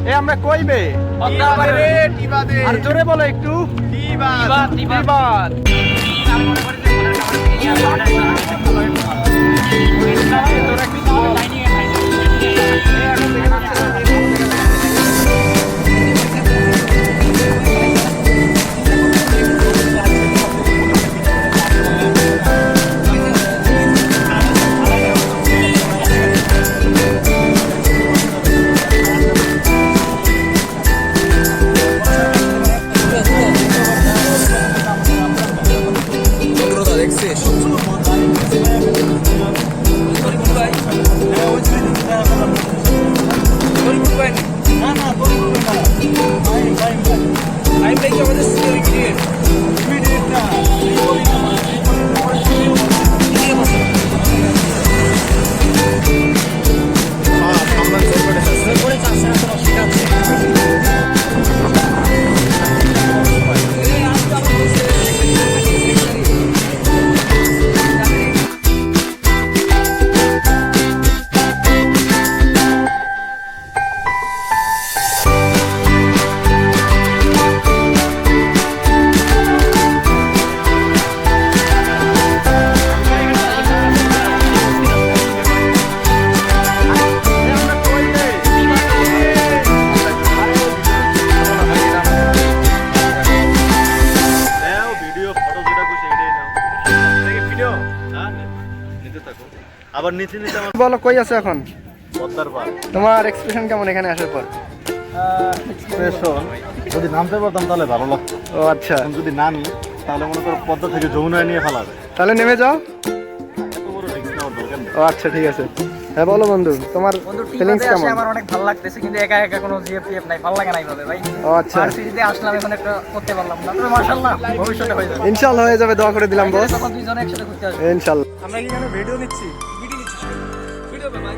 এ আমরা কইবে আর জোরে বলো একটু আবার নিচে নিচে আমার বলো কই আছো এখন? পদ্মার পার। তোমার এক্সপ্রেশন কেমন এখানে আসার পর? এক্সপ্রেশন যদি নামতে পারতাম তাহলে ভালো লাগতো। ও আচ্ছা, এখন যদি নামি তাহলে মনে করো পদ্মা থেকে যমুনায় নিয়ে ফেলাবে। তাহলে নেমে যাও। এত বড় রিস্ক নেওয়ার দরকার নেই। ও আচ্ছা ঠিক আছে। হ্যাঁ বলো বন্ধু, তোমার ফিলিংস কেমন? আমার অনেক ভালো লাগতেছে, কিন্তু একা একা কোনো জিএফ নাই, ভালো লাগে না এইভাবে ভাই। ও আচ্ছা, ভার্সিটিতে আসলাম, এখন একটা করতে পারলাম না, তবে মাশাআল্লাহ ভবিষ্যতে হয়ে যাবে ইনশাআল্লাহ হয়ে যাবে, দোয়া করে দিলাম বস। তখন দুইজনে একসাথে ঘুরতে আসবো ইনশাআল্লাহ। আমরা কি এখানে ভিডিও নিচ্ছি? ভিডিও ভাই